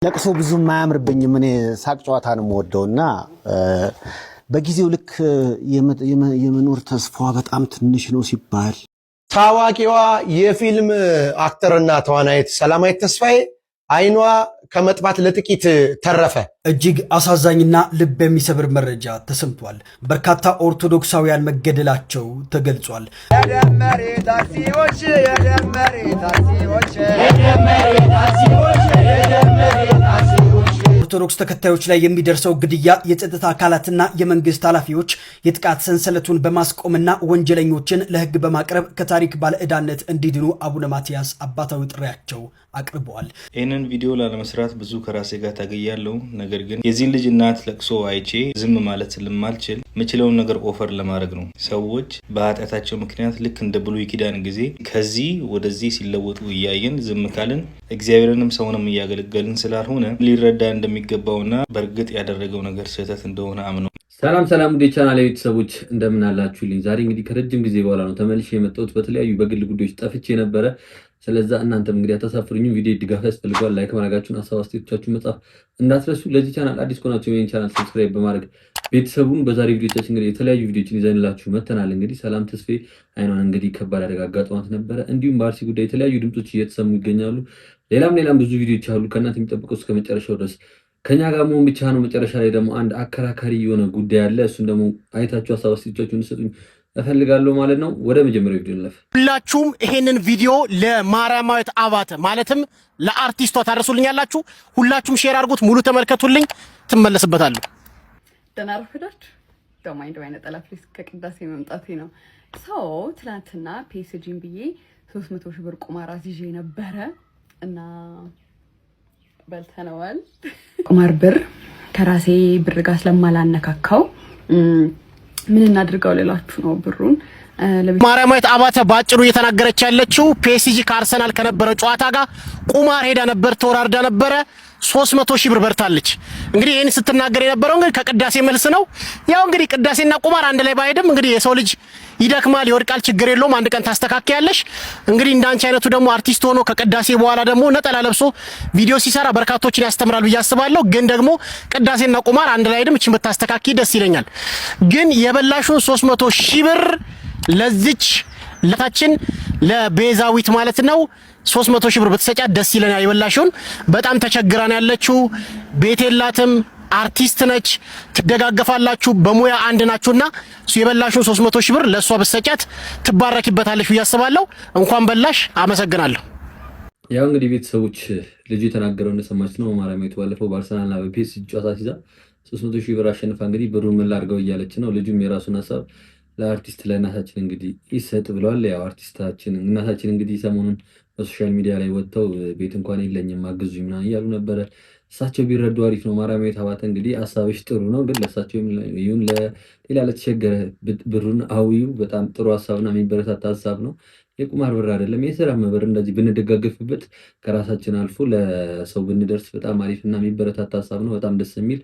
ለቅሶ ብዙ ማያምርብኝም እኔ ሳቅ ጨዋታ ነው የምወደውና በጊዜው ልክ የመኖር ተስፋዋ በጣም ትንሽ ነው ሲባል ታዋቂዋ የፊልም አክተርና ተዋናይት ሰላማዊት ተስፋዬ አይኗ ከመጥባት ለጥቂት ተረፈ። እጅግ አሳዛኝና ልብ የሚሰብር መረጃ ተሰምቷል። በርካታ ኦርቶዶክሳውያን መገደላቸው ተገልጿል። ኦርቶዶክስ ተከታዮች ላይ የሚደርሰው ግድያ የጸጥታ አካላትና የመንግስት ኃላፊዎች የጥቃት ሰንሰለቱን በማስቆምና ወንጀለኞችን ለሕግ በማቅረብ ከታሪክ ባለዕዳነት እንዲድኑ አቡነ ማትያስ አባታዊ ጥሪያቸው አቅርበዋል። ይህንን ቪዲዮ ላለመስራት ብዙ ከራሴ ጋር ታገያለሁ። ነገር ግን የዚህን ልጅ እናት ለቅሶ አይቼ ዝም ማለት ስለማልችል የምችለውን ነገር ኦፈር ለማድረግ ነው። ሰዎች በኃጢአታቸው ምክንያት ልክ እንደ ብሉይ ኪዳን ጊዜ ከዚህ ወደዚህ ሲለወጡ እያየን ዝም ካልን እግዚአብሔርንም ሰውንም እያገለገልን ስላልሆነ ሊረዳ እንደሚገባውና በእርግጥ ያደረገው ነገር ስህተት እንደሆነ አምነው። ሰላም ወደ ቻናሌ ቤተሰቦች እንደምን አላችሁልኝ? ዛሬ እንግዲህ ከረጅም ጊዜ በኋላ ነው ተመልሼ የመጣሁት። በተለያዩ በግል ጉዳዮች ጠፍቼ ነበረ። ስለዛ እናንተም እንግዲህ አታሳፍሩኝም። ቪዲዮ ድጋፍ ያስፈልጋል። ላይክ ማድረጋችሁን፣ ሀሳብ አስተያየቶቻችሁን መጻፍ እንዳትረሱ። ለዚህ ቻናል አዲስ ከሆናችሁ ይሄን ቻናል ሰብስክራይብ በማድረግ ቤተሰቡን በዛሬ ቪዲዮቻችን እንግዲህ የተለያዩ ቪዲዮችን ይዘንላችሁ መተናል። እንግዲህ ሰላም ተስፋዬ አይኗን እንግዲህ ከባድ አደጋ አጋጥሟት ነበረ። እንዲሁም በአርሲ ጉዳይ የተለያዩ ድምጾች እየተሰሙ ይገኛሉ። ሌላም ብዙ ቪዲዮች አሉ። ከእናንተ የሚጠብቀው እስከ መጨረሻው ድረስ ከኛ ጋር መሆን ብቻ ነው። መጨረሻ ላይ ደግሞ አንድ አከራካሪ የሆነ ጉዳይ አለ። እሱን ደግሞ አይታችሁ ሀሳብ አስተያየቶቻችሁን ሰጡኝ እፈልጋለሁ ማለት ነው። ወደ መጀመሪያው ቪዲዮ እንለፍ። ሁላችሁም ይሄንን ቪዲዮ ለማርያማዊት አባተ ማለትም ለአርቲስቷ ታደርሱልኛላችሁ። ሁላችሁም ሼር አድርጉት፣ ሙሉ ተመልከቱልኝ፣ ትመለስበታለሁ። ደህና ረፈዳችሁ። ደማይንዶ አይነት ጠላፍሪስ ከቅዳሴ መምጣቴ ነው። ትናንትና ፒኤስጂን ብዬ 300 ሺህ ብር ቁማር አዝዤ ነበረ እና በልተነዋል። ቁማር ብር ከራሴ ብር ጋር ስለማላነካካው ምን እናድርገው ልላችሁ ነው። ብሩን ማርያማዊት አባተ ባጭሩ እየተናገረች ያለችው ፒኤስጂ ከአርሰናል ከነበረው ጨዋታ ጋር ቁማር ሄዳ ነበር፣ ተወራርዳ ነበረ። 300 ሺህ ብር በርታለች። እንግዲህ ይሄን ስትናገር የነበረው እንግዲህ ከቅዳሴ መልስ ነው። ያው እንግዲህ ቅዳሴና ቁማር አንድ ላይ ባይሄድም እንግዲህ የሰው ልጅ ይደክማል፣ ይወድቃል፣ ችግር የለውም፣ አንድ ቀን ታስተካክያለሽ። እንግዲህ እንዳንቺ አይነቱ ደግሞ አርቲስት ሆኖ ከቅዳሴ በኋላ ደግሞ ነጠላ ለብሶ ቪዲዮ ሲሰራ በርካቶችን ያስተምራል ብዬ አስባለሁ። ግን ደግሞ ቅዳሴና ቁማር አንድ ላይ አይሄድም። እቺን ብታስተካክይ ደስ ይለኛል። ግን የበላሹን 300 ሺህ ብር ለዚች ለታችን ለቤዛዊት ማለት ነው 300 ሺህ ብር ብትሰጫት ደስ ይለናል። የበላሽውን በጣም ተቸግራን ያለችው ቤት የላትም፣ አርቲስት ነች፣ ትደጋገፋላችሁ፣ በሙያ አንድ ናችሁና የበላሽውን 300 ሺህ ብር ለሷ ብትሰጫት ትባረኪበታለሽ ብዬ አስባለሁ። እንኳን በላሽ። አመሰግናለሁ። ያው እንግዲህ ቤተሰቦች ልጁ የተናገረው እንደሰማችሁ ነው። ማርያማዊት ባለፈው በአርሰናልና በፒኤስጂ ጨዋታ ሲዛ 300 ሺህ ብር አሸንፋ እንግዲህ ብሩን ምን ላድርገው እያለች ነው። ልጁም የራሱን ሀሳብ ለአርቲስት ለእናታችን እንግዲህ ይሰጥ ብለዋል። ያው አርቲስታችን እናታችን እንግዲህ ሰሞኑን በሶሻል ሚዲያ ላይ ወጥተው ቤት እንኳን የለኝም አግዙኝ ምናምን እያሉ ነበረ። እሳቸው ቢረዱ አሪፍ ነው። ማርያማዊት አባተ እንግዲህ ሀሳብሽ ጥሩ ነው፣ ግን ለእሳቸው ይሁን ለሌላ ለተቸገረ ብሩን አውዩ። በጣም ጥሩ ሀሳብና የሚበረታታ ሀሳብ ነው። የቁማር ብር አይደለም፣ የስራ ብር። እንደዚህ ብንደጋገፍበት ከራሳችን አልፎ ለሰው ብንደርስ በጣም አሪፍና የሚበረታታ ሀሳብ ነው። በጣም ደስ የሚል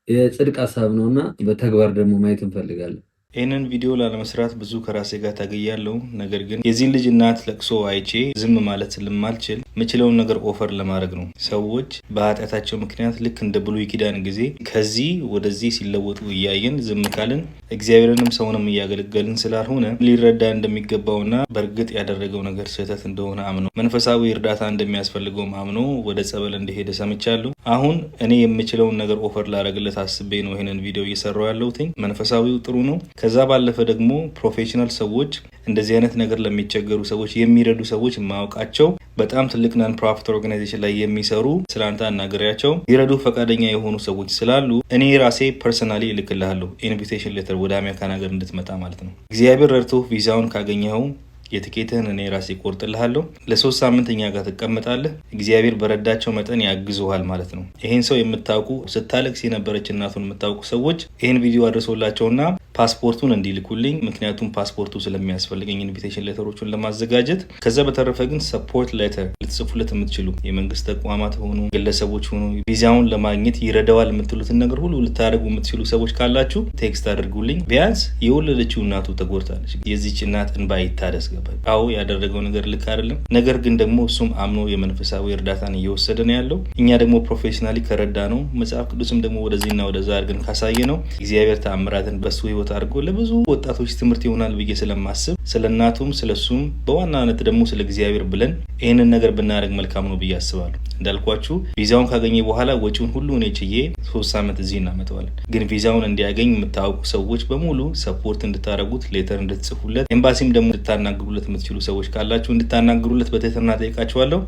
የጽድቅ ሀሳብ ነውና በተግባር ደግሞ ማየት እንፈልጋለን። ይህንን ቪዲዮ ላለመስራት ብዙ ከራሴ ጋር ታገያለሁ። ነገር ግን የዚህን ልጅ እናት ለቅሶ አይቼ ዝም ማለት ስለማልችል የምችለውን ነገር ኦፈር ለማድረግ ነው። ሰዎች በኃጢአታቸው ምክንያት ልክ እንደ ብሉይ ኪዳን ጊዜ ከዚህ ወደዚህ ሲለወጡ እያየን ዝም ካልን እግዚአብሔርንም ሰውንም እያገለገልን ስላልሆነ ሊረዳ እንደሚገባውና በእርግጥ ያደረገው ነገር ስህተት እንደሆነ አምኖ መንፈሳዊ እርዳታ እንደሚያስፈልገውም አምኖ ወደ ጸበል እንደሄደ ሰምቻለሁ። አሁን እኔ የምችለውን ነገር ኦፈር ላደርግለት አስቤ ነው ይህንን ቪዲዮ እየሰራሁ ያለሁት። መንፈሳዊው ጥሩ ነው። ከዛ ባለፈ ደግሞ ፕሮፌሽናል ሰዎች እንደዚህ አይነት ነገር ለሚቸገሩ ሰዎች የሚረዱ ሰዎች ማወቃቸው በጣም ትልቅ ናን ፕሮፊት ኦርጋናይዜሽን ላይ የሚሰሩ ስላንተ አናገሪያቸው ይረዱ ፈቃደኛ የሆኑ ሰዎች ስላሉ እኔ ራሴ ፐርሰናሊ እልክልሃለሁ ኢንቪቴሽን ሌተር ወደ አሜሪካን ሀገር እንድትመጣ ማለት ነው። እግዚአብሔር ረድቶ ቪዛውን ካገኘኸው የትኬትህን እኔ ራሴ ቆርጥልሃለሁ። ለ3 ሳምንት እኛ ጋር ትቀመጣለህ። እግዚአብሔር በረዳቸው መጠን ያግዙሃል ማለት ነው። ይሄን ሰው የምታውቁ ስታለቅስ የነበረች እናቱን የምታውቁ ሰዎች ይሄን ቪዲዮ አድርሶላቸውና ፓስፖርቱን እንዲልኩልኝ፣ ምክንያቱም ፓስፖርቱ ስለሚያስፈልገኝ ኢንቪቴሽን ሌተሮቹን ለማዘጋጀት። ከዛ በተረፈ ግን ሰፖርት ሌተር ልትጽፉለት የምትችሉ የመንግስት ተቋማት ሆኑ ግለሰቦች ሆኑ ቪዛውን ለማግኘት ይረዳዋል የምትሉትን ነገር ሁሉ ልታደርጉ የምትችሉ ሰዎች ካላችሁ ቴክስት አድርጉልኝ። ቢያንስ የወለደችው እናቱ ተጎድታለች። የዚች እናት እንባ ይታደስ ገባ። አዎ ያደረገው ነገር ልክ አይደለም። ነገር ግን ደግሞ እሱም አምኖ የመንፈሳዊ እርዳታን እየወሰደ ነው ያለው። እኛ ደግሞ ፕሮፌሽናሊ ከረዳ ነው መጽሐፍ ቅዱስም ደግሞ ወደዚህና ወደዛ አድርገን ካሳየ ነው እግዚአብሔር ተአምራትን በሱ አድርጎ ለብዙ ወጣቶች ትምህርት ይሆናል ብዬ ስለማስብ ስለ እናቱም ስለሱም በዋናነት ደግሞ ስለ እግዚአብሔር ብለን ይህንን ነገር ብናደርግ መልካም ነው ብዬ አስባለሁ። እንዳልኳችሁ ቪዛውን ካገኘ በኋላ ወጪውን ሁሉ እኔ ችዬ 3 ዓመት እዚህ እናመጣዋለን። ግን ቪዛውን እንዲያገኝ የምታውቁ ሰዎች በሙሉ ሰፖርት እንድታደርጉት፣ ሌተር እንድትጽፉለት፣ ኤምባሲም ደግሞ እንድታናግሩለት የምትችሉ ሰዎች ካላችሁ እንድታናግሩለት በትህትና ጠይቃችኋለሁ።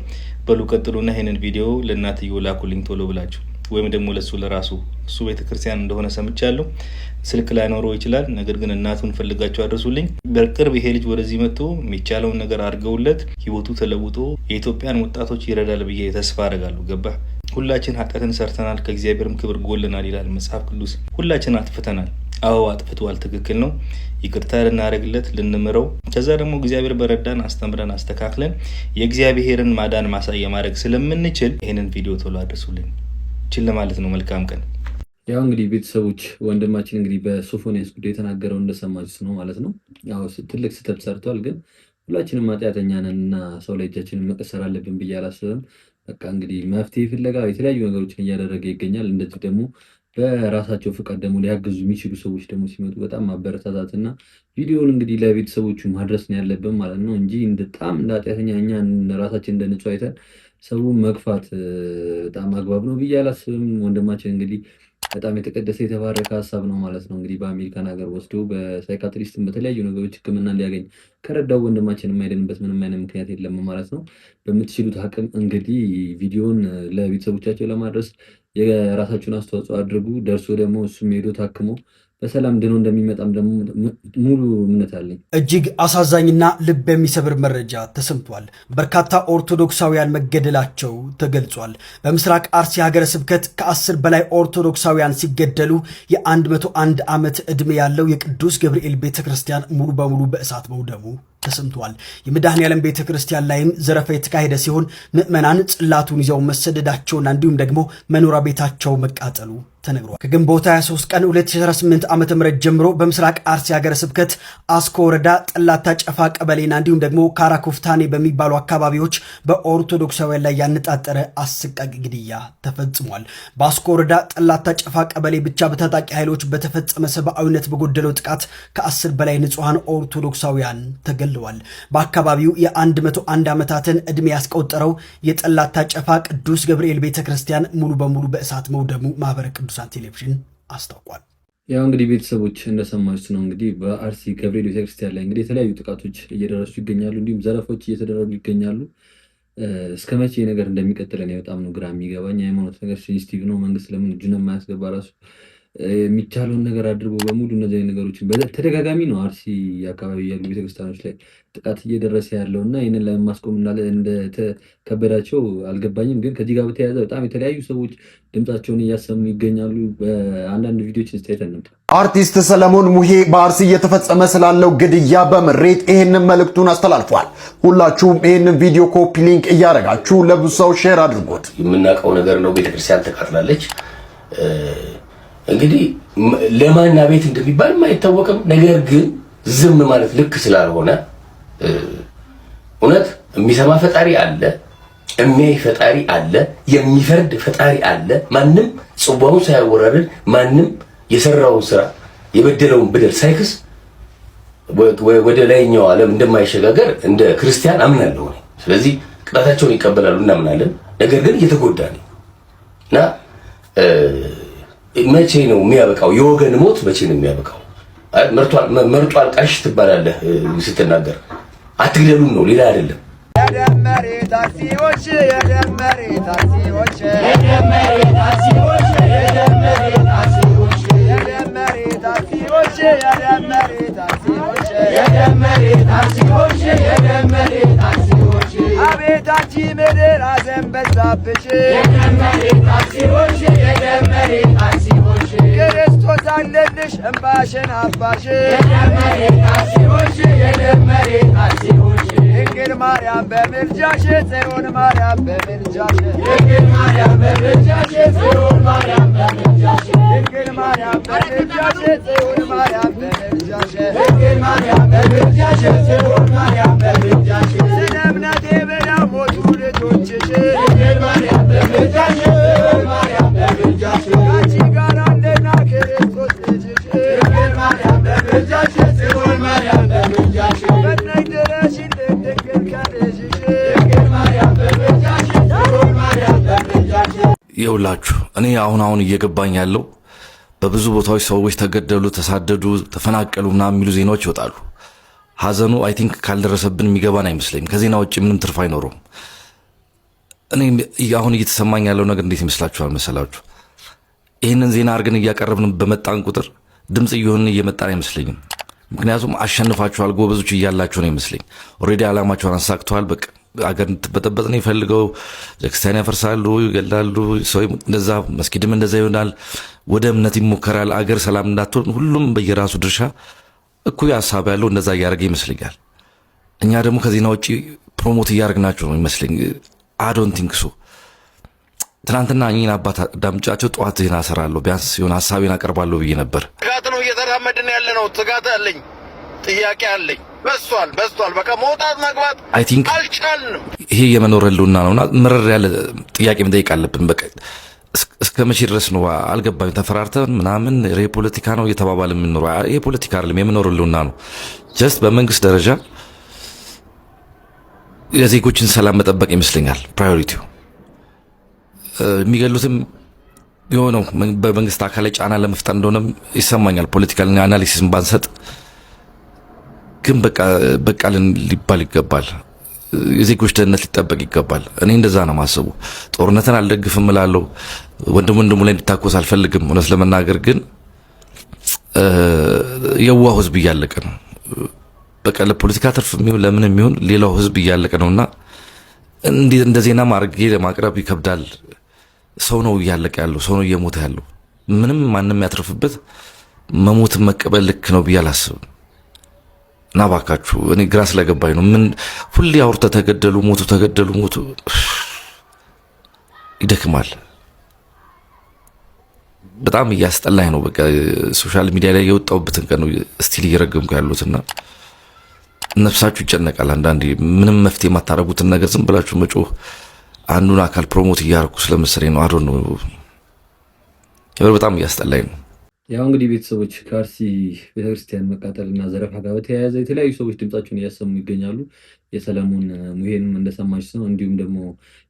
በሉ ቀጥሉና ይህንን ቪዲዮ ለእናትየው ላኩልኝ ቶሎ ብላችሁ፣ ወይም ደግሞ ለሱ ለራሱ እሱ ቤተክርስቲያን እንደሆነ ሰምቻለሁ። ስልክ ላይኖረው ይችላል። ነገር ግን እናቱን ፈልጋችሁ አድርሱልኝ። በቅርብ ይሄ ልጅ ወደዚህ መጥቶ የሚቻለውን ነገር አድርገውለት ህይወቱ ተለውጦ የኢትዮጵያን ወጣቶች ይረዳል ብዬ ተስፋ አደርጋለሁ። ገባ? ሁላችን ኃጢአትን ሰርተናል፣ ከእግዚአብሔርም ክብር ጎልናል ይላል መጽሐፍ ቅዱስ። ሁላችን አጥፍተናል። አዎ አጥፍቷል፣ ትክክል ነው። ይቅርታ ልናደርግለት፣ ልንምረው፣ ከዛ ደግሞ እግዚአብሔር በረዳን አስተምረን አስተካክለን የእግዚአብሔርን ማዳን ማሳያ ማድረግ ስለምንችል ይህንን ቪዲዮ ቶሎ አድርሱልኝ። ችል ማለት ነው። መልካም ቀን። ያው እንግዲህ ቤተሰቦች ወንድማችን እንግዲህ በሶፎንያስ ጉዳይ የተናገረው እንደሰማችሁት ነው ማለት ነው። ያው ትልቅ ስህተት ሰርቷል፣ ግን ሁላችንም ኃጢአተኛ ነን እና ሰው ላይ እጃችንን መቀሰር አለብን ብዬ አላስብም። በቃ እንግዲህ መፍትሄ ፍለጋ የተለያዩ ነገሮችን እያደረገ ይገኛል። እንደዚህ ደግሞ በራሳቸው ፍቃድ ደግሞ ሊያግዙ የሚችሉ ሰዎች ደግሞ ሲመጡ በጣም ማበረታታትና ቪዲዮውን እንግዲህ ለቤተሰቦቹ ማድረስ ነው ያለብን ማለት ነው እንጂ በጣም እንደ ኃጢአተኛ እኛ ራሳችን እንደ ንጹህ አይተን ሰውን መግፋት በጣም አግባብ ነው ብዬ አላስብም። ወንድማችን እንግዲህ በጣም የተቀደሰ የተባረከ ሀሳብ ነው ማለት ነው። እንግዲህ በአሜሪካን ሀገር ወስዶ በሳይካትሪስትም በተለያዩ ነገሮች ሕክምና እንዲያገኝ ከረዳው ወንድማችን የማይድንበት ምንም አይነት ምክንያት የለም ማለት ነው። በምትችሉት አቅም እንግዲህ ቪዲዮን ለቤተሰቦቻቸው ለማድረስ የራሳችሁን አስተዋጽኦ አድርጉ። ደርሶ ደግሞ እሱም ሄዶ ታክሞ በሰላም ድኖ እንደሚመጣም ደግሞ ሙሉ እምነት አለኝ። እጅግ አሳዛኝና ልብ የሚሰብር መረጃ ተሰምቷል። በርካታ ኦርቶዶክሳውያን መገደላቸው ተገልጿል። በምስራቅ አርሲ ሀገረ ስብከት ከ10 በላይ ኦርቶዶክሳውያን ሲገደሉ የ101 ዓመት ዕድሜ ያለው የቅዱስ ገብርኤል ቤተክርስቲያን ሙሉ በሙሉ በእሳት መውደሙ ተሰምቷል። የመድኃኔዓለም ቤተክርስቲያን ላይም ዘረፋ የተካሄደ ሲሆን ምዕመናን ጽላቱን ይዘው መሰደዳቸውና እንዲሁም ደግሞ መኖሪያ ቤታቸው መቃጠሉ ተነግሯል። ከግንቦት 23 ቀን 2018 ዓ.ም ጀምሮ በምስራቅ አርሲ ሀገረ ስብከት አስኮ ወረዳ ጠላታ ጨፋ ቀበሌና እንዲሁም ደግሞ ካራኮፍታኔ በሚባሉ አካባቢዎች በኦርቶዶክሳውያን ላይ ያነጣጠረ አሰቃቂ ግድያ ተፈጽሟል። በአስኮ ወረዳ ጠላታ ጨፋ ቀበሌ ብቻ በታጣቂ ኃይሎች በተፈጸመ ሰብአዊነት በጎደለው ጥቃት ከ10 በላይ ንጹሐን ኦርቶዶክሳውያን ተገለዋል። በአካባቢው የ101 ዓመታትን ዕድሜ ያስቆጠረው የጠላታ ጨፋ ቅዱስ ገብርኤል ቤተክርስቲያን ሙሉ በሙሉ በእሳት መውደሙ ማህበረ ቅዱሳን ቴሌቪዥን አስታውቋል። ያው እንግዲህ ቤተሰቦች እንደሰማችሁት ነው እንግዲህ በአርሲ ገብርኤል ቤተክርስቲያን ላይ እንግዲህ የተለያዩ ጥቃቶች እየደረሱ ይገኛሉ። እንዲሁም ዘረፎች እየተደረጉ ይገኛሉ። እስከ መቼ ነገር እንደሚቀጥለን በጣም ነው ግራ የሚገባኝ። የሃይማኖት ነገር ሴንሲቲቭ ነው። መንግስት ለምን እጁን የማያስገባ ራሱ የሚቻለውን ነገር አድርጎ በሙሉ እነዚህ ነገሮችን በተደጋጋሚ ነው አርሲ አካባቢ ያሉ ቤተክርስቲያኖች ላይ ጥቃት እየደረሰ ያለው እና ይህንን ለማስቆም እንደተከበዳቸው አልገባኝም። ግን ከዚህ ጋር በተያያዘ በጣም የተለያዩ ሰዎች ድምፃቸውን እያሰሙ ይገኛሉ። በአንዳንድ ቪዲዮችን ስታይተን ነበር። አርቲስት ሰለሞን ሙሄ በአርሲ እየተፈጸመ ስላለው ግድያ በምሬት ይህንን መልእክቱን አስተላልፏል። ሁላችሁም ይህንን ቪዲዮ ኮፒ ሊንክ እያደረጋችሁ ለብዙ ሰው ሼር አድርጎት። የምናውቀው ነገር ነው። ቤተክርስቲያን ተቃጥላለች። እንግዲህ ለማና ቤት እንደሚባል አይታወቅም። ነገር ግን ዝም ማለት ልክ ስላልሆነ እውነት የሚሰማ ፈጣሪ አለ፣ የሚያይ ፈጣሪ አለ፣ የሚፈርድ ፈጣሪ አለ። ማንም ጽዋውን ሳያወራርድ ማንም የሰራውን ስራ የበደለውን በደል ሳይክስ ወደ ላይኛው ዓለም እንደማይሸጋገር እንደ ክርስቲያን አምናለሁ። ስለዚህ ቅጣታቸውን ይቀበላሉ እናምናለን። ነገር ግን እየተጎዳ ነው እና መቼ ነው የሚያበቃው? የወገን ሞት መቼ ነው የሚያበቃው? መርጦ አልቃሽ ትባላለህ ስትናገር። አትግደሉን ነው፣ ሌላ አይደለም። የደመሬ ታክሲዎች የደመሬ ታክሲዎች የደመሬ ታክሲዎች የደመሬ ታክሲዎች የደመሬ ታክሲዎች የደመሬ ታክሲዎች የደመሬ ታክሲዎች የደመሬ ታክሲዎች አቤታቺ ምድር አዘን በዛብሽ የደመሬ ታክሲዎች የደመሬ ታክሲዎች ክርስቶስ አለልሽ እምባሽን አባሽ የደመሬት አሲሆሽ የደመሬት አሲሆሽ ድንግል ማርያም በምልጃሽ ጽዮን ማርያም በምልጃሽ ድንግል ማርያም በምልጃሽ ጽዮን ማርያም በምልጃሽ ድንግል ማርያም በምልጃሽ ጽዮን ማርያም በምልጃሽ ድንግል ማርያም በምልጃሽ ጽዮን ማርያም በምልጃሽ ስለ እምነቴ ብለው ሞቱ ልጆችሽ ድንግል ማርያም በምልጃሽ ጽዮን ማርያም በምልጃሽ ካንቺ ጋር አለና ክርስቶስ ልጅሽ ድንግል ማርያም በምልጃሽ ጽዮን ማርያም በምልጃሽ ፈጥነሽ ድረሽልን ድንግል ከልጅሽ ድንግል ማርያም በምልጃሽ ጽዮን ማርያም በምልጃሽ። ይኸውላችሁ እኔ አሁን እየገባኝ ያለው በብዙ ቦታዎች ሰዎች ተገደሉ፣ ተሳደዱ፣ ተፈናቀሉ ምናምን የሚሉ ዜናዎች ይወጣሉ። ሀዘኑ አይ ቲንክ ካልደረሰብን የሚገባን አይመስለኝም። ከዜና ውጭ ምንም ትርፍ አይኖረውም። እኔ አሁን እየተሰማኝ ያለው ነገር እንዴት ይመስላችኋል መሰላችሁ? ይህንን ዜና አድርገን እያቀረብን በመጣን ቁጥር ድምፅ እየሆንን እየመጣን አይመስለኝም። ምክንያቱም አሸንፋችኋል፣ ጎበዞች እያላችሁ ነው ይመስለኝ። ኦልሬዲ ዓላማቸውን አሳክተዋል። በቃ አገር እንድትበጠበጥ ነው የፈልገው። ቤተክርስቲያን ያፈርሳሉ፣ ይገላሉ፣ ሰው እንደዛ፣ መስጊድም እንደዛ ይሆናል። ወደ እምነት ይሞከራል። አገር ሰላም እንዳትሆን ሁሉም በየራሱ ድርሻ እኩይ ሀሳብ ያለው እንደዛ እያደረገ ይመስለኛል። እኛ ደግሞ ከዜና ውጭ ፕሮሞት እያደረግናቸው ነው ይመስለኝ። አዶን ቲንክ ሶ። ትናንትና እኚህን አባት ዳምጫቸው ጠዋት ዜና እሰራለሁ ቢያንስ የሆነ ሀሳቤን አቀርባለሁ ብዬ ነበር። ስጋት ነው እየተራመድን ያለ ነው። ስጋት አለኝ፣ ጥያቄ አለኝ። በስቷል። በቃ መውጣት መግባት አይ ቲንክ አልቻልንም። ይሄ የመኖር ህልውና ነውና መረር ያለ ጥያቄ መጠየቅ አለብን። በቃ እስከ መቼ ድረስ ነው አልገባኝ። ተፈራርተን ምናምን የፖለቲካ ነው እየተባባለ የምንኖረው። ይሄ ፖለቲካ አይደለም፣ የመኖር ህልውና ነው። ጀስት በመንግስት ደረጃ የዜጎችን ሰላም መጠበቅ ይመስለኛል ፕራዮሪቲው። የሚገሉትም የሆነው በመንግስት አካል ላይ ጫና ለመፍጠር እንደሆነም ይሰማኛል። ፖለቲካል አናሊሲስም ባንሰጥ ግን በቃ ሊባል ይገባል። የዜጎች ደህንነት ሊጠበቅ ይገባል። እኔ እንደዛ ነው ማሰቡ። ጦርነትን አልደግፍም እላለሁ። ወንድሙ ላይ እንዲታኮስ አልፈልግም። እውነት ለመናገር ግን የዋህ ህዝብ እያለቀ ነው። በቃ ለፖለቲካ ትርፍ የሚሆን ለምን የሚሆን ሌላው ህዝብ እያለቀ ነውና እንደ ዜና ማድረግ ለማቅረብ ይከብዳል። ሰው ነው እያለቀ ያለው፣ ሰው ነው እየሞተ ያለው። ምንም ማንም ያትርፍበት መሞትን መቀበል ልክ ነው ብዬ አላስብም። እና ባካችሁ እኔ ግራ ስለገባኝ ነው። ምን ሁሌ አውርተ ተገደሉ ሞቱ ይደክማል። በጣም እያስጠላኝ ነው። በቃ ሶሻል ሚዲያ ላይ የወጣሁበትን ቀን ነው ስቲል እየረገምኩ ያሉትና ነፍሳችሁ ይጨነቃል። አንዳንዴ ምንም መፍትሄ የማታረጉትን ነገር ዝም ብላችሁ መጮህ አንዱን አካል ፕሮሞት እያደረኩ ስለመሰለኝ ነው። አዶ ነው በጣም እያስጠላኝ ነው። ያው እንግዲህ ቤተሰቦች ከአርሲ ቤተክርስቲያን መቃጠልና ዘረፋ ጋር በተያያዘ የተለያዩ ሰዎች ድምጻቸውን እያሰሙ ይገኛሉ። የሰለሞን ሙሄንም እንደሰማች ነው። እንዲሁም ደግሞ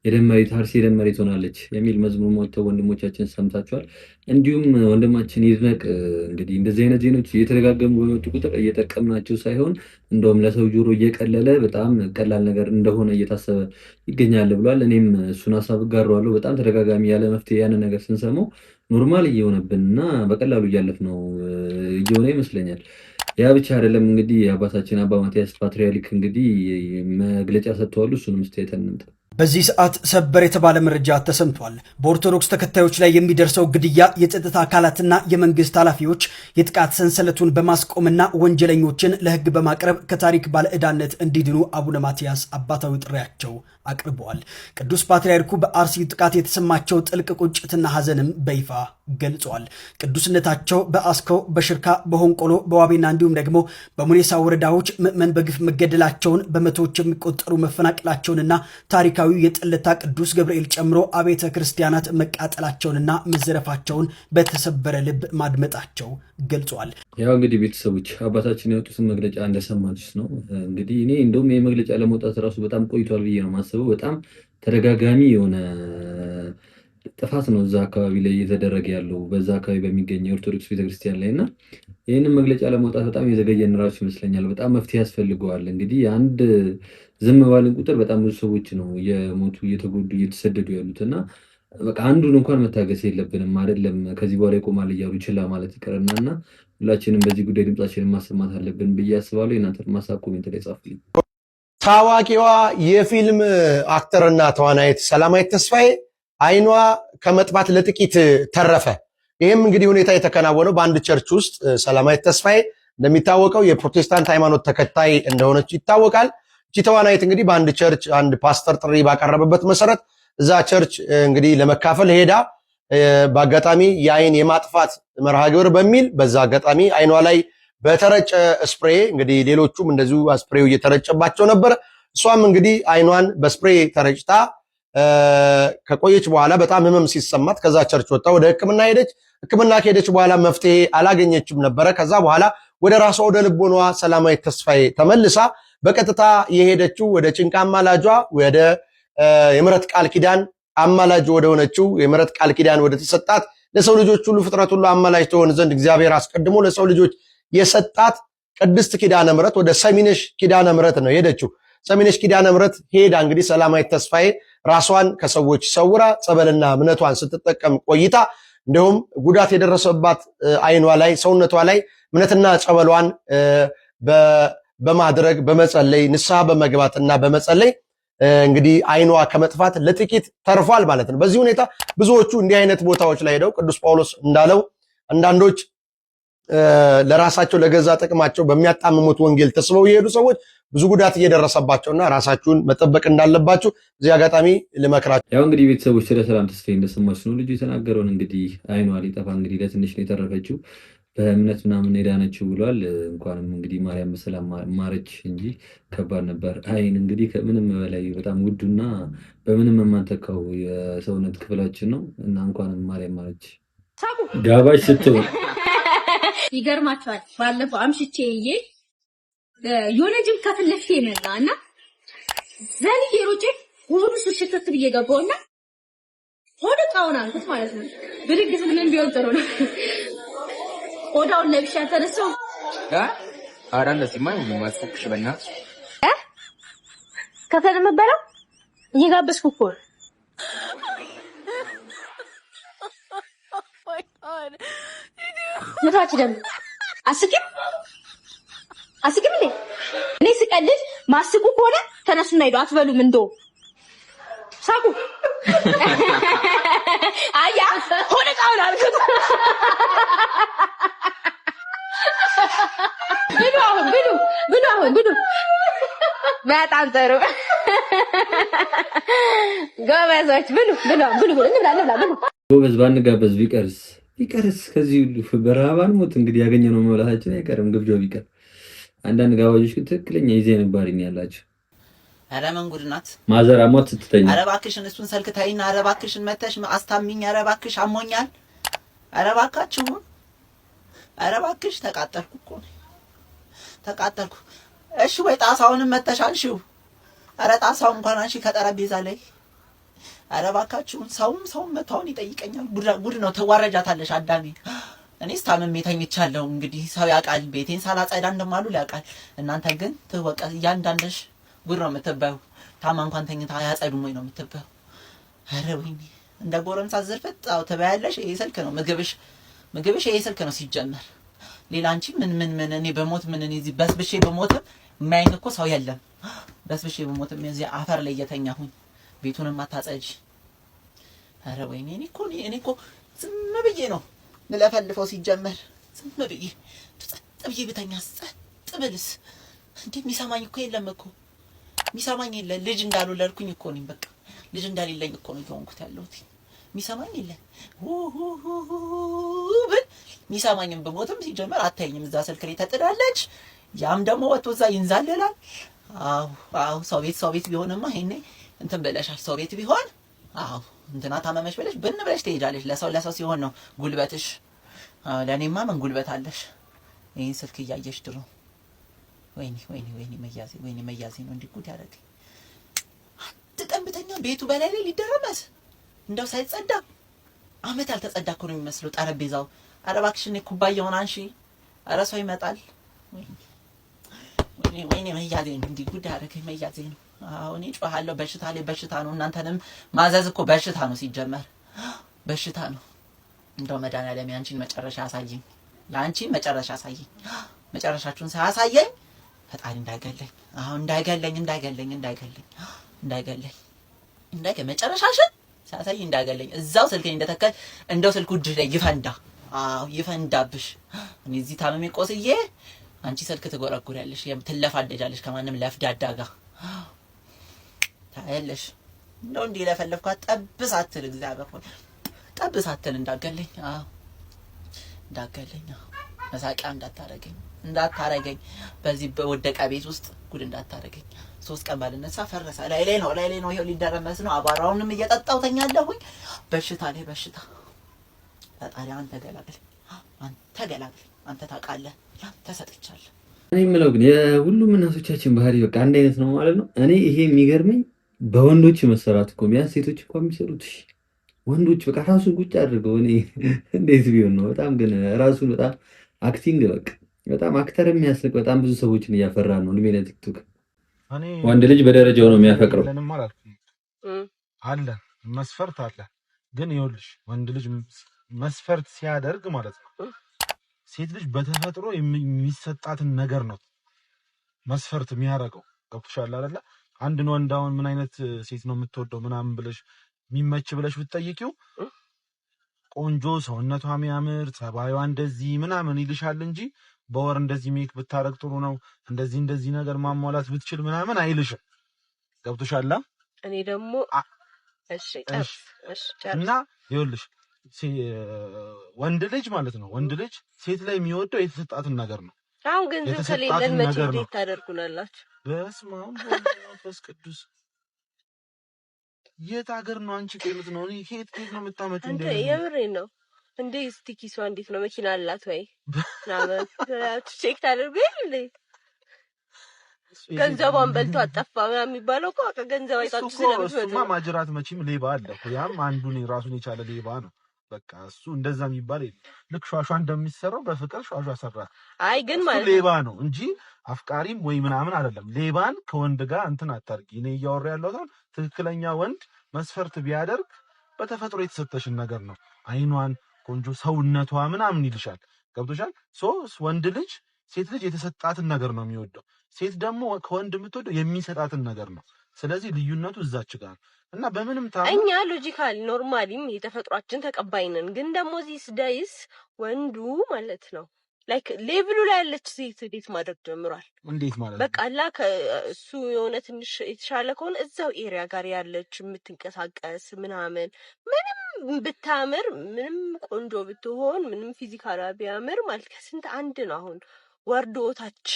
የደመሬት አርሲ የደመሬት ሆናለች የሚል መዝሙር ሞልተው ወንድሞቻችን ሰምታችኋል። እንዲሁም ወንድማችን ይድነቅ እንግዲህ እንደዚህ አይነት ዜናዎች እየተደጋገሙ በመጡ ቁጥር እየጠቀምናቸው ሳይሆን እንደውም ለሰው ጆሮ እየቀለለ በጣም ቀላል ነገር እንደሆነ እየታሰበ ይገኛል ብሏል። እኔም እሱን ሀሳብ እጋራዋለሁ። በጣም ተደጋጋሚ ያለ መፍትሄ ያንን ነገር ስንሰማው ኖርማል እየሆነብንና በቀላሉ እያለፍነው እየሆነ ይመስለኛል። ያ ብቻ አይደለም እንግዲህ አባታችን አባ ማቲያስ ፓትርያርክ እንግዲህ መግለጫ ሰጥተዋል። እሱንም እስቲ አይተን እንምጣ። በዚህ ሰዓት ሰበር የተባለ መረጃ ተሰምቷል። በኦርቶዶክስ ተከታዮች ላይ የሚደርሰው ግድያ የጸጥታ አካላትና የመንግስት ኃላፊዎች የጥቃት ሰንሰለቱን በማስቆምና ወንጀለኞችን ለሕግ በማቅረብ ከታሪክ ባለዕዳነት እንዲድኑ አቡነ ማቲያስ አባታዊ ጥሪያቸው አቅርበዋል። ቅዱስ ፓትርያርኩ በአርሲ ጥቃት የተሰማቸው ጥልቅ ቁጭትና ሐዘንም በይፋ ገልጸዋል። ቅዱስነታቸው በአስኮ፣ በሽርካ፣ በሆንቆሎ፣ በዋቤና እንዲሁም ደግሞ በሙኔሳ ወረዳዎች ምዕመን በግፍ መገደላቸውን፣ በመቶዎች የሚቆጠሩ መፈናቀላቸውንና ታሪካዊ የጠለታ ቅዱስ ገብርኤል ጨምሮ አብያተ ክርስቲያናት መቃጠላቸውንና መዘረፋቸውን በተሰበረ ልብ ማድመጣቸው ገልጿል። ያው እንግዲህ ቤተሰቦች አባታችን ያወጡትን መግለጫ እንደሰማችሁት ነው። እንግዲህ እኔ እንደውም ይህ መግለጫ ለመውጣት ራሱ በጣም ቆይቷል ብዬ ነው ማስበው። በጣም ተደጋጋሚ የሆነ ጥፋት ነው እዛ አካባቢ ላይ እየተደረገ ያለው በዛ አካባቢ በሚገኘው የኦርቶዶክስ ቤተክርስቲያን ላይ እና ይህንን መግለጫ ለመውጣት በጣም የዘገየን ራሱ ይመስለኛል። በጣም መፍትሄ ያስፈልገዋል። እንግዲህ አንድ ዝም ባልን ቁጥር በጣም ብዙ ሰዎች ነው የሞቱ እየተጎዱ እየተሰደዱ ያሉት እና በቃ አንዱን እንኳን መታገስ የለብንም አይደለም ከዚህ በኋላ ይቆማል እያሉ ችላ ማለት ይቀርና እና ሁላችንም በዚህ ጉዳይ ድምጻችንን ማሰማት አለብን ብዬ አስባለሁ። የእናንተን ማሳብ ኮሜንት ላይ ጻፉልኝ። ታዋቂዋ የፊልም አክተርና ተዋናይት ሰላማዊት ተስፋዬ አይኗ ከመጥፋት ለጥቂት ተረፈ። ይህም እንግዲህ ሁኔታ የተከናወነው በአንድ ቸርች ውስጥ ሰላማዊት ተስፋዬ እንደሚታወቀው የፕሮቴስታንት ሃይማኖት ተከታይ እንደሆነች ይታወቃል። እቺ ተዋናይት እንግዲህ በአንድ ቸርች አንድ ፓስተር ጥሪ ባቀረበበት መሰረት እዛ ቸርች እንግዲህ ለመካፈል ሄዳ በአጋጣሚ የአይን የማጥፋት መርሃ ግብር በሚል በዛ አጋጣሚ አይኗ ላይ በተረጨ ስፕሬ እንግዲህ ሌሎቹም እንደዚሁ ስፕሬው እየተረጨባቸው ነበር። እሷም እንግዲህ አይኗን በስፕሬ ተረጭታ ከቆየች በኋላ በጣም ህመም ሲሰማት ከዛ ቸርች ወጣ ወደ ሕክምና ሄደች። ሕክምና ከሄደች በኋላ መፍትሄ አላገኘችም ነበረ። ከዛ በኋላ ወደ ራሷ ወደ ልቦኗ ሰላማዊት ተስፋዬ ተመልሳ በቀጥታ የሄደችው ወደ ጭንቅ አማላጇ ወደ የምሕረት ቃል ኪዳን አማላጅ ወደ ሆነችው የምሕረት ቃል ኪዳን ወደ ተሰጣት ለሰው ልጆች ሁሉ ፍጥረት ሁሉ አማላጅ ትሆን ዘንድ እግዚአብሔር አስቀድሞ ለሰው ልጆች የሰጣት ቅድስት ኪዳነ ምሕረት ወደ ሰሚነሽ ኪዳነ ምሕረት ነው ሄደችው። ሰሚነሽ ኪዳነ ምሕረት ሄዳ እንግዲህ ሰላማዊት ተስፋዬ ራሷን ከሰዎች ሰውራ ጸበልና እምነቷን ስትጠቀም ቆይታ እንዲሁም ጉዳት የደረሰባት አይኗ ላይ ሰውነቷ ላይ እምነትና ጸበሏን በማድረግ በመጸለይ ንስሐ በመግባትና በመጸለይ እንግዲህ አይኗ ከመጥፋት ለጥቂት ተርፏል ማለት ነው። በዚህ ሁኔታ ብዙዎቹ እንዲህ አይነት ቦታዎች ላይ ሄደው ቅዱስ ጳውሎስ እንዳለው አንዳንዶች ለራሳቸው ለገዛ ጥቅማቸው በሚያጣምሙት ወንጌል ተስበው የሄዱ ሰዎች ብዙ ጉዳት እየደረሰባቸውና ራሳችሁን መጠበቅ እንዳለባችሁ እዚህ አጋጣሚ ልመክራችሁ። ያው እንግዲህ ቤተሰቦች ስለ ሰላም ተስፋዬ እንደሰማችሁ ነው። ልጁ የተናገረውን እንግዲህ አይኗ ሊጠፋ እንግዲህ ለትንሽ ነው የተረፈችው በእምነት ምናምን ሄዳነችው ብሏል። እንኳንም እንግዲህ ማርያም በሰላም ማረች እንጂ ከባድ ነበር። አይን እንግዲህ ከምንም በላይ በጣም ውዱና በምንም የማንተካው የሰውነት ክፍላችን ነው እና እንኳንም ማርያም ማረች። ጋባዥ ስትሆን ይገርማችኋል። ባለፈው አምሽቼ የሆነ ጅብ ከፊት ለፊቴ መጣ እና ዘልዬ ሮጬ ሆዱ ሽሽት ብዬ ገባውና ሆዱ ጣውን አልኩት ማለት ነው። ብድግ ስል ምን ቢሆን ጥሩ ነው ሆዳውን ለብሻ ተነሳው አራ እንደዚህማ ማስፈክሽ በእናትሽ ከፈለ መበላው እየጋበዝኩ እኮ ምታች ደግሞ አስቂም እንዴ? እኔ ስቀልድ ማስቁ ከሆነ ተነሱና ሄዱ። አትበሉም እንዶ ሳቁ አያ ሆነ ቃውን አልኩት። ብሉ በጣም ጥሩ ጎበዞች ብሉ እንብላ። ጎበዝ ባንጋበዝ ቢቀርስ ከዚህ ሁሉ በረሃባን ሞት እንግዲህ ያገኘነው መብላታችን አይቀርም። ግብዣው ቢቀር አንዳንድ ጋባዦች ግን ትክክለኛ ይዘን ባሪኝ ያላችሁ ኧረ ምን ጉድ ናት ማዘር አሟት ስትተኛ ኧረ እባክሽን እሱን ሰልክታይና ኧረ እባክሽን መተሽ አስታሚኝ ኧረ እባክሽ አሞኛል ኧረ እባካችሁ ኧረ እባክሽ ተቃጠልኩ። እሺ ወይ ጣሳውንም መተሽ አንሺው ኧረ ጣሳው እንኳን አንሺ ከጠረጴዛ ላይ ኧረ እባካችሁን ሰውም መታውን ይጠይቀኛል። ጉድ ነው። ተዋረጃታለሽ አዳሜ። እኔስ ታምሜ ተኝቻለሁ። እንግዲህ ሰው ያውቃል ቤቴን ሳላጸዳ እንደማሉ ያውቃል። እናንተ ግን ትወቀ እያንዳንድሽ ጉድ ነው የምትባዩ። ታማ እንኳን ተኝታ ያጸዱም ወይ ነው የምትባዩ። ኧረ ወይኔ እንደ ጎረምሳ ዝርፍጥ ትበያለሽ። ይሄ ስልክ ነው ምግብሽ ይሄ ስልክ ነው ሲጀመር። ሌላ አንቺ ምን እኔ በሞት እኔ እዚህ በስብሼ በሞትም የማያኝ እኮ ሰው የለም። በስብሼ በሞትም እዚህ አፈር ላይ እየተኛሁኝ ቤቱንም አታጸጂ። ኧረ ወይኔ እኔ እኮ ዝም ብዬ ነው ምለፈልፈው ሲጀመር። ዝም ብዬ ጸጥ ብዬ ብተኛ ጸጥ ብልስ እንዴ የሚሰማኝ እኮ የለም እኮ የሚሰማኝ የለ። ልጅ እንዳልወለድኩኝ እኮ ነኝ። በቃ ልጅ እንዳሌለኝ እኮ ነው እየሆንኩት ያለሁት። የሚሰማኝ የለ ብል የሚሰማኝም በሞትም ሲጀመር አታየኝም። እዛ ስልክ ላይ ተጥዳለች። ያም ደግሞ ወጥቶ እዛ ይንዛለላል። አዎ ሰው ቤት ቢሆንማ ይሄኔ እንትን ብለሻል። ሰው ቤት ቢሆን አዎ እንትና ታመመሽ ብለሽ ብን ብለሽ ትሄጃለሽ። ለሰው ሲሆን ነው ጉልበትሽ። ለኔማ ምን ጉልበት አለሽ? ይሄን ስልክ እያየሽ ድሮ ወይኔ መያዜ ነው እንዲህ ጉድ ያደረገኝ። አንድ ቀን ብተኛ ቤቱ በላይ ላይ ሊደረመስ እንደው ሳይጸዳ አመት ያልተጸዳ እኮ ነው የሚመስለው ጠረጴዛው። ኧረ እባክሽ እኔ ኩባያውን አንሺ። ኧረ ሰው ይመጣል። ወይኔ መያዜ ነው እንዲህ ጉድ ያደረገኝ መያዜ ነው። አዎ እኔ ጮሃለሁ። በሽታ ነው። እናንተንም ማዘዝ እኮ በሽታ ነው ሲጀመር በሽታ ነው። እንደው መድኃኒዓለም ያንቺን መጨረሻ ያሳየኝ። ያንቺን መጨረሻ ያሳየኝ። መጨረሻችሁን ሳያሳየኝ ፈጣሪ እንዳይገለኝ። አዎ እንዳይገለኝ መጨረሻሽን ሲያሳይ እንዳገለኝ እዛው ስልኬን እንደተከል እንደው ስልኩ እጅ ላይ ይፈንዳ። አዎ ይፈንዳብሽ። እኔ እዚህ ታመሜ ቆስዬ አንቺ ስልክ ትጎረጉሪያለሽ፣ ትለፋደጃለሽ ከማንም ለፍዳዳ ጋር ታያለሽ። እንደው እንዲህ ለፈለፍኳት ጠብስ አትል እግዚአብሔር ሆይ ጠብስ አትል እንዳገለኝ። አዎ እንዳገለኝ። መሳቂያ እንዳታረገኝ በዚህ በወደቀ ቤት ውስጥ ጉድ እንዳታረገኝ። 3 ቀን ባልነሳ ፈረሰ። ላይ ነው ይሄው ሊደረመስ ነው። አቧራውንም እየጠጣው ተኛለሁኝ። በሽታ ላይ በሽታ። ፈጣሪ አንተ ገላግለኝ፣ አንተ ታውቃለህ፣ ተሰጥቻለሁ። እኔ የምለው ግን የሁሉም እናቶቻችን ባህሪ በቃ አንድ አይነት ነው ማለት ነው። እኔ ይሄ የሚገርመኝ በወንዶች መሰራት እኮ ቢያንስ ሴቶች እኮ የሚሰሩት ወንዶች በቃ ራሱ ቁጭ አድርገው እኔ እንዴት ቢሆን ነው? በጣም ግን ራሱን በጣም አክቲንግ በቃ በጣም አክተር የሚያስቅ በጣም ብዙ ሰዎችን እያፈራ ነው። እድሜ ለቲክቶክ ወንድ ልጅ በደረጃው ነው የሚያፈቅረው አለ መስፈርት አለ። ግን ይኸውልሽ ወንድ ልጅ መስፈርት ሲያደርግ ማለት ነው ሴት ልጅ በተፈጥሮ የሚሰጣትን ነገር ነው መስፈርት የሚያደርገው። ገብቶሻል አይደለ? አንድን ወንድ አሁን ምን አይነት ሴት ነው የምትወደው ምናምን ብለሽ የሚመች ብለሽ ብትጠይቂው ቆንጆ ሰውነቷ የሚያምር ጸባዩዋ እንደዚህ ምናምን ይልሻል እንጂ በወር እንደዚህ ሜክ ብታረግ ጥሩ ነው እንደዚህ ነገር ማሟላት ብትችል ምናምን አይልሽም። ገብቶሻል? እኔ ደግሞ እሺ እና ይኸውልሽ ወንድ ልጅ ማለት ነው ወንድ ልጅ ሴት ላይ የሚወደው የተሰጣትን ነገር ነው። አሁን ገንዘብ ከሌለን መቼ እንዴት ታደርጉናላችሁ? በስመ አብ ወመንፈስ ቅዱስ። የት ሀገር ነው አንቺ ቀይሉት ነው? እኔ ከየት ነው የምታመጪው? እንዴ የምሬን ነው እንዴ? እስቲ ኪሷ እንዴት ነው? መኪና አላት ወይ? ቼክ ታደርጉኝ እንዴ? ገንዘቧን በልቶ አጠፋ ምናምን የሚባለው እኮ ገንዘብ አይታችሁ ስለምትመጡ እሱማ ማጅራት መቼም ሌባ አለ እኮ። ያም አንዱን ራሱን የቻለ ሌባ ነው። በቃ እሱ እንደዛ የሚባል ልክ ሿሿ እንደሚሰራው በፍቅር ሿሿ ሰራ። አይ ግን ማለት ሌባ ነው እንጂ አፍቃሪም ወይ ምናምን አይደለም። ሌባን ከወንድ ጋር እንትን አታርጊ። እኔ እያወራ ያለሁት ትክክለኛ ወንድ መስፈርት ቢያደርግ በተፈጥሮ የተሰጠሽን ነገር ነው። አይኗን ቆንጆ ሰውነቷ ምናምን ይልሻል። ገብቶሻል? ወንድ ልጅ ሴት ልጅ የተሰጣትን ነገር ነው የሚወደው። ሴት ደግሞ ከወንድ የምትወደው የሚሰጣትን ነገር ነው። ስለዚህ ልዩነቱ እዛች ጋር እና በምንም ታም እኛ ሎጂካሊ ኖርማሊም የተፈጥሯችን ተቀባይ ነን። ግን ደግሞ ዚስ ዳይስ ወንዱ ማለት ነው ላይክ ሌቭሉ ላይ ያለች ሴት ዴት ማድረግ ጀምሯል። እንዴት ማለት በቃ እሱ የሆነ ትንሽ የተሻለ ከሆነ እዛው ኤሪያ ጋር ያለች የምትንቀሳቀስ ምናምን ምንም ብታምር ምንም ቆንጆ ብትሆን ምንም ፊዚካላ ቢያምር ማለት ከስንት አንድ ነው። አሁን ወርዶ ታች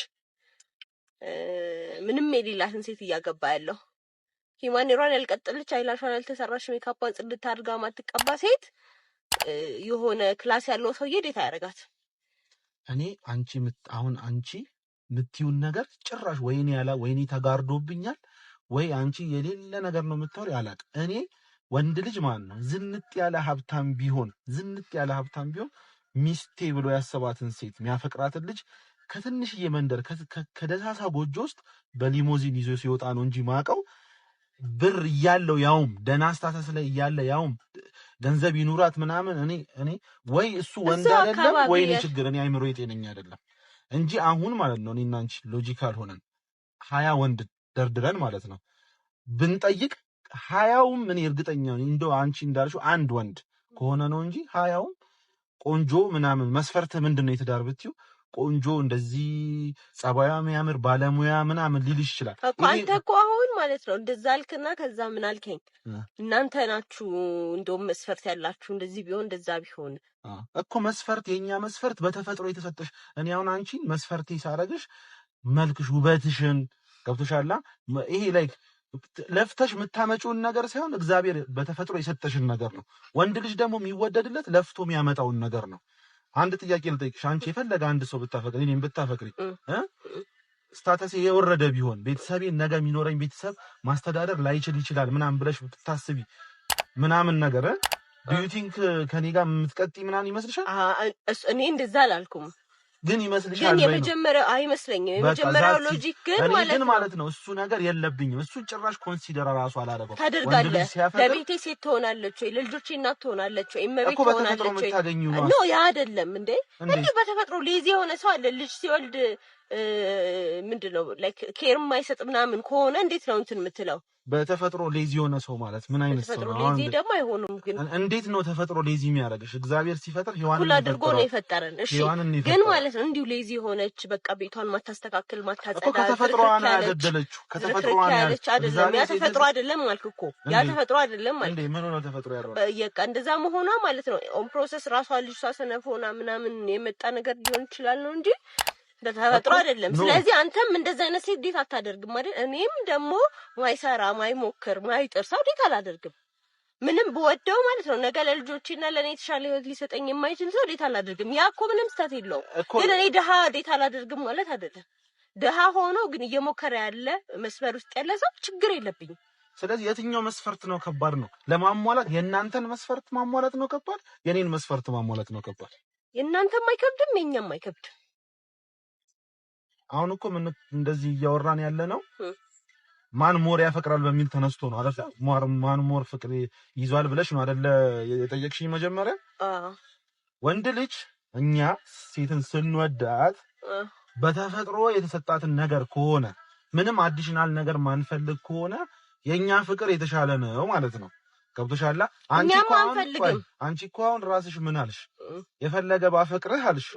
ምንም የሌላትን ሴት እያገባ ያለው ሂማኔሯን ያልቀጠለች አይላሿን ያልተሰራሽ ሜካፓን ጽድት አድርጋ ማትቀባ ሴት የሆነ ክላስ ያለው ሰውዬ ዴት አያረጋት። እኔ አንቺ የምትይውን ነገር ጭራሽ ወይኔ ተጋርዶብኛል ወይ አንቺ የሌለ ነገር ነው የምታወሪ አላቅ። እኔ ወንድ ልጅ ማለት ነው ዝንጥ ያለ ሀብታም ቢሆን ሚስቴ ብሎ ያሰባትን ሴት የሚያፈቅራትን ልጅ ከትንሽዬ መንደር ከደሳሳ ጎጆ ውስጥ በሊሞዚን ይዞ ሲወጣ ነው እንጂ ማቀው ብር እያለው ያውም ደህና ስታተስ ላይ እያለ ያውም ገንዘብ ይኑራት ምናምን እኔ ወይ እሱ ወንድ አይደለም ወይ እኔ ችግር እኔ አይምሮ የጤነኛ አይደለም እንጂ አሁን ማለት ነው እኔና አንቺ ሎጂካል ሆነን 20 ወንድ ደርድረን ማለት ነው ብንጠይቅ 20ውም እኔ እርግጠኛ ነኝ እንደው አንቺ እንዳልሽው አንድ ወንድ ከሆነ ነው እንጂ 20ውም ቆንጆ ምናምን መስፈርት ምንድነው የትዳር ብትዩ ቆንጆ እንደዚህ ጸባያ የሚያምር ባለሙያ ምናምን ሊልሽ ይችላል እኮ አንተ እኮ አሁን ማለት ነው እንደዛ አልክና ከዛ ምን አልከኝ እናንተ ናችሁ እንደውም መስፈርት ያላችሁ እንደዚህ ቢሆን እንደዛ ቢሆን እኮ መስፈርት የኛ መስፈርት በተፈጥሮ የተሰጠሽ እኔ አሁን አንቺን መስፈርት ይሳረግሽ መልክሽ ውበትሽን ገብቶሻላ ይሄ ላይክ ለፍተሽ የምታመጪውን ነገር ሳይሆን እግዚአብሔር በተፈጥሮ የሰጠሽን ነገር ነው። ወንድ ልጅ ደግሞ የሚወደድለት ለፍቶ የሚያመጣውን ነገር ነው። አንድ ጥያቄ ልጠይቅሽ። አንቺ የፈለገ አንድ ሰው ብታፈቅሪ እኔም ብታፈቅሪ ስታተስ የወረደ ቢሆን ቤተሰቤን ነገ የሚኖረኝ ቤተሰብ ማስተዳደር ላይችል ይችላል ምናምን ብለሽ ብታስቢ ምናምን ነገር ዱ ዩ ቲንክ ከኔ ጋር የምትቀጥይ ምናምን ይመስልሻል? እኔ እንደዛ አላልኩም ግን ይመስልሻል? ግን የመጀመሪያው አይመስለኝም። የመጀመሪያው ሎጂክ ግን ማለት ነው እሱ ነገር የለብኝም እሱ ጭራሽ ኮንሲደር ራሱ አላደረገው ታደርጋለህ። ለቤቴ ሴት ትሆናለች ወይ ለልጆቼ እናት ትሆናለች ወይ እመቤት ትሆናለች ወይ? ኖ ያ አይደለም እንዴ እንዴ በተፈጥሮ ሌዚ የሆነ ሰው አለ ልጅ ሲወልድ ምንድነው ላይክ ኬር የማይሰጥ ምናምን ከሆነ እንዴት ነው እንትን የምትለው? በተፈጥሮ ሌዚ የሆነ ሰው ማለት ምን አይነት ሰው ነው? ሌዚ ደግሞ አይሆንም። ግን እንዴት ነው ተፈጥሮ ሌዚ የሚያደርግሽ? እግዚአብሔር ሲፈጥር ሔዋንን ሁሉ አድርጎ ነው የፈጠረን። እሺ ግን ማለት ነው እንዲሁ ሌዚ ሆነች በቃ ቤቷን ማታስተካክል ማታጸዳ ከተፈጥሮ አና ያደለችው ከተፈጥሮ አና ያለች አይደለም። ያ ተፈጥሮ አይደለም አልክ እኮ ያ ተፈጥሮ አይደለም ማለት እንዴ ምን ነው ተፈጥሮ ያለው? በቃ እንደዛ መሆኗ ማለት ነው ኦን ፕሮሰስ ራሷ ልጅቷ ሰነፍ ሆና ምናምን የመጣ ነገር ሊሆን ይችላል ነው እንጂ ተፈጥሮ አይደለም። ስለዚህ አንተም እንደዛ አይነት ሴት ዴት አታደርግም አይደል? እኔም ደግሞ ማይሰራ ማይሞክር ማይጥር ሰው ዴት አላደርግም። ምንም በወደው ማለት ነው ነገ ለልጆቼና ለኔ የተሻለ ህይወት ሊሰጠኝ የማይችል ሰው ዴት አላደርግም። ያ እኮ ምንም ስህተት የለውም። ግን እኔ ደሃ ዴት አላደርግም ማለት አይደለም። ደሃ ሆኖ ግን እየሞከረ ያለ መስመር ውስጥ ያለ ሰው ችግር የለብኝም። ስለዚህ የትኛው መስፈርት ነው ከባድ ነው ለማሟላት? የእናንተን መስፈርት ማሟላት ነው ከባድ? የኔን መስፈርት ማሟላት ነው ከባድ? የእናንተም አይከብድም የኛም አይከብድም። አሁን እኮ ምን እንደዚህ እያወራን ያለ ነው ማን ሞር ያፈቅራል በሚል ተነስቶ ነው አይደል? ማን ሞር ፍቅር ይዟል ብለሽ ነው አይደል የጠየቅሽኝ መጀመሪያ? ወንድ ልጅ እኛ ሴትን ስንወዳት በተፈጥሮ የተሰጣትን ነገር ከሆነ ምንም አዲሽናል ነገር ማንፈልግ ከሆነ የኛ ፍቅር የተሻለ ነው ማለት ነው። ገብቶሻል? አንቺ እኮ አሁን ራስሽ ምን አልሽ? የፈለገ ባፈቅርህ አልሽ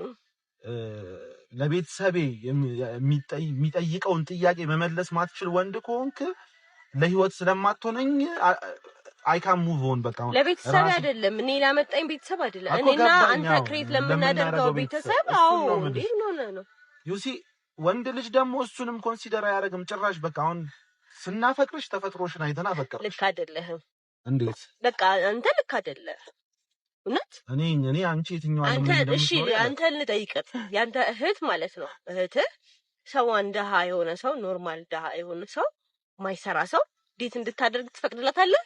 ለቤተሰቤ የሚጠይቀውን ጥያቄ መመለስ ማትችል ወንድ ከሆንክ ለህይወት ስለማትሆነኝ አይ ካን ሙቭ ኦን። በቃ ለቤተሰብ አይደለም እኔ ላመጣኝ ቤተሰብ አይደለም እኔና አንተ ክሬት ለምናደርገው ቤተሰብ አዎ ነው ዩሲ ወንድ ልጅ ደግሞ እሱንም ኮንሲደር አያደርግም ጭራሽ። በቃ አሁን ስናፈቅርሽ ተፈጥሮሽን አይተን አፈቅርሽ። ልክ አይደለህም። እንዴት? በቃ አንተ ልክ አይደለህ። እውነት እኔ አንቺ የትኛው አንተ እሺ አንተ ልጠይቅህ ያንተ እህት ማለት ነው እህትህ ሰው ደሃ የሆነ ሰው ኖርማል ደሃ የሆነ ሰው ማይሰራ ሰው ዴት እንድታደርግ ትፈቅድላታለህ?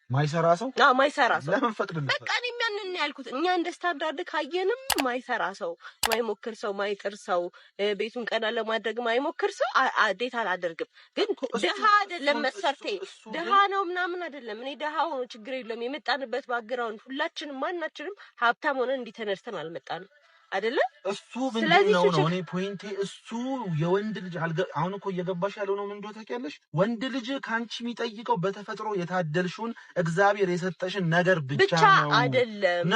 ማይሰራ ሰው ማይሰራ ሰው ለምን ፈቅድልህ? በቃ እኔ ያንን ያልኩት እኛ እንደ ስታንዳርድ ካየንም ማይሰራ ሰው ማይሞክር ሰው ማይጥር ሰው ቤቱን ቀና ለማድረግ ማይሞክር ሰው ዴት አላደርግም። ግን ደሃ አይደለም መስፈርቴ ደሃ ነው ምናምን አይደለም። እኔ ደሃ ሆኖ ችግር የለም የመጣንበት ባክግራውንድ ሁላችንም ማናችንም ሀብታም ሆነን እንዲተነስተን አልመጣንም አይደለ? እሱ ምንድነው ነው እኔ ፖይንቴ እሱ የወንድ ልጅ አሁን እኮ እየገባሽ ያለው ነው ምን እንደሆነ ታውቂያለሽ? ወንድ ልጅ ካንቺ የሚጠይቀው በተፈጥሮ የታደልሽውን እግዚአብሔር የሰጠሽን ነገር ብቻ ነው አይደለም?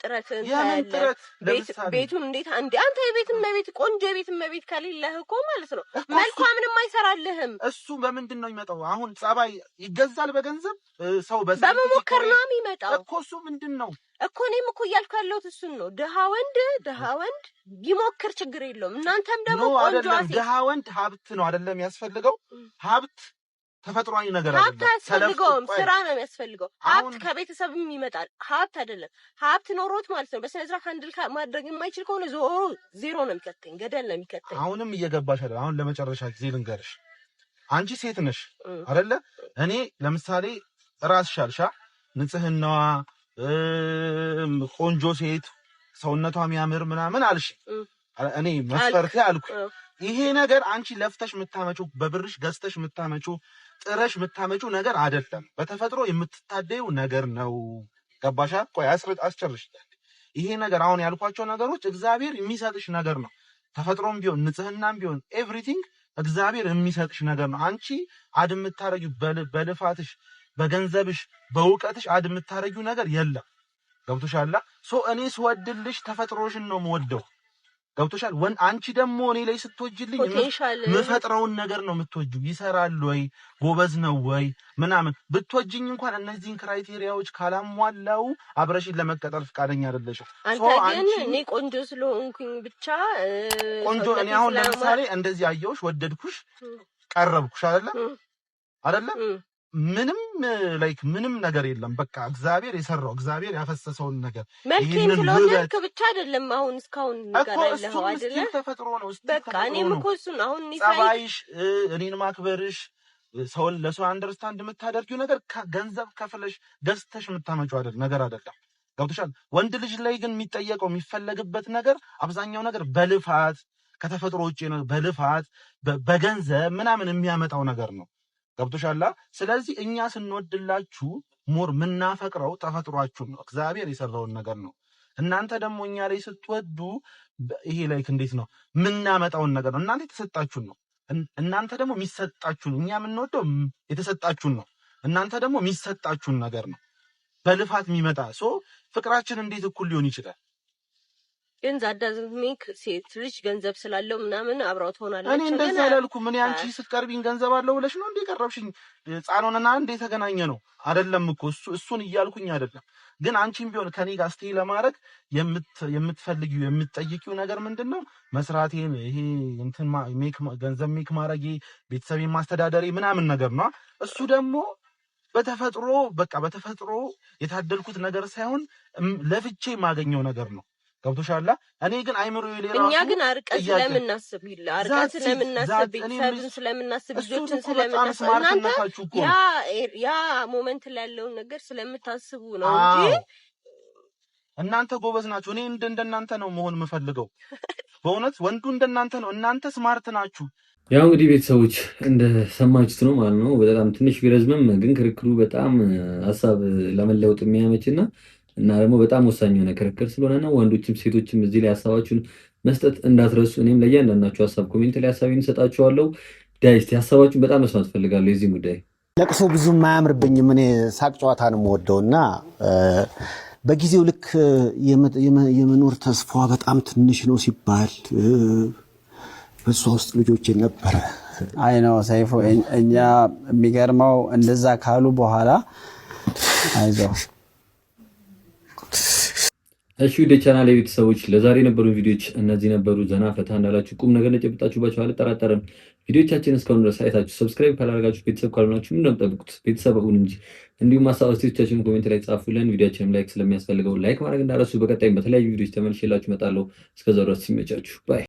ጥረትን ቤቱን እንዴት አንተ የቤት ቆንጆ የቤት እመቤት ከሌለህ እኮ ማለት ነው መልኳ ምንም አይሰራልህም። እሱ በምንድን ነው የሚመጣው? አሁን ጸባይ ይገዛል በገንዘብ ሰው በመሞከር ነው የሚመጣው እኮ እሱ ምንድን ነው እኮ እኔም እኮ እያልኩ ያለሁት እሱን ነው። ደሃ ወንድ ቢሞክር ችግር የለውም። እናንተም ደግሞ ቆንጆ ደሃ ወንድ ሀብት ነው አይደለም ያስፈልገው? ሀብት ተፈጥሯዊ ነገር አይደለም። ሀብት አያስፈልገውም፣ ስራ ነው የሚያስፈልገው። ሀብት ከቤተሰብም ይመጣል። ሀብት አይደለም ሀብት ኖሮት ማለት ነው በስነ ስርዓት ሃንድል ማድረግ የማይችል ከሆነ ዜሮ ነው የሚከተኝ፣ ገደል ነው የሚከተኝ። አሁንም እየገባሽ አይደል? አሁን ለመጨረሻ ጊዜ ልንገርሽ፣ አንቺ ሴት ነሽ አይደለ? እኔ ለምሳሌ ራስሽ አልሻ ንጽህናዋ ቆንጆ ሴት ሰውነቷ የሚያምር ምናምን አልሽ። እኔ መስፈርቴ አልኩ። ይሄ ነገር አንቺ ለፍተሽ የምታመጪው በብርሽ ገዝተሽ የምታመጪው ጥረሽ የምታመጪው ነገር አይደለም። በተፈጥሮ የምትታደዩ ነገር ነው። ገባሻ? ቆይ አስጨርሽ። ይሄ ነገር አሁን ያልኳቸው ነገሮች እግዚአብሔር የሚሰጥሽ ነገር ነው። ተፈጥሮም ቢሆን ንጽህናም ቢሆን ኤቭሪቲንግ እግዚአብሔር የሚሰጥሽ ነገር ነው። አንቺ አድ የምታረጊው በልፋትሽ በገንዘብሽ በእውቀትሽ አድ የምታረጊው ነገር የለም። ገብቶሻል? እኔ ስወድልሽ ተፈጥሮሽን ነው የምወደው። ገብቶሻል? አንቺ ደግሞ እኔ ላይ ስትወጂልኝ የምፈጥረውን ነገር ነው የምትወጂው። ይሰራል ወይ ጎበዝ ነው ወይ ምናምን ብትወጂኝ እንኳን እነዚህን ክራይቴሪያዎች ካላሟላው አብረሽን ለመቀጠል ፈቃደኛ አይደለሽም። አንተ ግን እኔ ቆንጆ ስለሆንኩኝ ብቻ ቆንጆ እኔ አሁን ለምሳሌ እንደዚህ አየሁሽ፣ ወደድኩሽ፣ ቀረብኩሽ አይደለ? ምንም ነገር የለም። በቃ እግዚአብሔር የሰራው እግዚአብሔር ያፈሰሰውን ነገር መልኬን ስለሆነክ ብቻ አይደለም። አሁን እስካሁን ነገር ያለው አይደለ? ተፈጥሮ ነው። በቃ እኔም እኮ እሱን አሁን ጸባይሽ፣ እኔን ማክበርሽ፣ ሰውን ለሰው አንደርስታንድ የምታደርጊው ነገር ገንዘብ ከፍለሽ ገዝተሽ የምታመጪው አይደል ነገር አይደለም። ገብቶሻል? ወንድ ልጅ ላይ ግን የሚጠየቀው የሚፈለግበት ነገር አብዛኛው ነገር በልፋት ከተፈጥሮ ውጪ ነው። በልፋት በገንዘብ ምናምን የሚያመጣው ነገር ነው። ገብቶሻል? ስለዚህ እኛ ስንወድላችሁ ሞር ምናፈቅረው ተፈጥሯችሁን ነው። እግዚአብሔር የሰራውን ነገር ነው። እናንተ ደግሞ እኛ ላይ ስትወዱ ይሄ ላይክ እንዴት ነው ምናመጣውን ነገር ነው። እናንተ የተሰጣችሁን ነው፣ እናንተ ደግሞ የሚሰጣችሁን። እኛ የምንወደው የተሰጣችሁን ነው፣ እናንተ ደግሞ የሚሰጣችሁን ነገር ነው፣ በልፋት የሚመጣ ፍቅራችን እንዴት እኩል ሊሆን ይችላል? ግን ዛት ዳዝንት ሜክ ሴት ልጅ ገንዘብ ስላለው ምናምን አብራው ትሆናለች። እኔ እንደዛ አላልኩም። እኔ አንቺ ስትቀርቢኝ ገንዘብ አለው ብለሽ ነው እንዴ ቀረብሽኝ? ጻኖንና እንዴ ተገናኘ ነው አይደለም እኮ እሱን እያልኩኝ አይደለም። ግን አንቺም ቢሆን ከኔ ጋር ስቴይ ለማድረግ የምትፈልጊው የምትጠይቂው ነገር ምንድነው? መስራቴን ይሄ እንትን ገንዘብ ሜክ ማድረጌ ቤተሰቤን ማስተዳደሬ ምናምን ነገር ነው። እሱ ደግሞ በተፈጥሮ የታደልኩት ነገር ሳይሆን ለፍቼ የማገኘው ነገር ነው። ገብቶሻል? እኔ ግን አይምሮ ይሌራ እኛ ግን አርቀን ስለምናስብ ቤተሰብን ስለምናስብ ልጆችን ስለምናስብ እናንተ ያ ሞመንት ላይ ያለውን ነገር ስለምታስቡ ነው እንጂ እናንተ ጎበዝ ናችሁ። እኔ እንደናንተ ነው መሆን የምፈልገው። በእውነት ወንዱ እንደናንተ ነው። እናንተ ስማርት ናችሁ። ያው እንግዲህ ቤተሰቦች እንደሰማችሁት ነው ማለት ነው። በጣም ትንሽ ቢረዝምም ግን ክርክሩ በጣም ሀሳብ ለመለወጥ የሚያመችና እና ደግሞ በጣም ወሳኝ የሆነ ክርክር ስለሆነ ነው። ወንዶችም ሴቶችም እዚህ ላይ ሀሳባችሁን መስጠት እንዳትረሱ። እኔም ለእያንዳንዳችሁ ሀሳብ ኮሜንት ላይ ሀሳቤን እሰጣችኋለሁ። ዳይስቲ ሀሳባችሁን በጣም መስማት ፈልጋለሁ የዚህ ጉዳይ። ለቅሶ ብዙም አያምርብኝም። እኔ ሳቅ ጨዋታ ነው የምወደውና በጊዜው ልክ የመኖር ተስፋዋ በጣም ትንሽ ነው ሲባል በሷ ውስጥ ልጆች ነበረ። አይ ነው ሰይፉ፣ እኛ የሚገርመው እንደዛ ካሉ በኋላ አይዞህ እሺ ወደ ቻናል ቤተሰቦች ለዛሬ የነበሩ ቪዲዮዎች እነዚህ ነበሩ። ዘና ፈታ እንዳላችሁ ቁም ነገር ለጨብጣችሁባችሁ አልጠራጠርም። ቪዲዮቻችንን እስካሁን ድረስ አይታችሁ ሰብስክራይብ ካላደረጋችሁ ቤተሰብ ካልሆናችሁ ምን እንደምጠብቁት ቤተሰብ ሁኑ እንጂ። እንዲሁም አስተያየቶቻችሁን ኮሜንት ላይ ጻፉልን። ቪዲዮአችንም ላይክ ስለሚያስፈልገው ላይክ ማድረግ እንዳትረሱ። በቀጣይም በተለያዩ ቪዲዮዎች ተመልሼላችሁ እመጣለሁ። እስከዛው ድረስ ሲመቻችሁ ባይ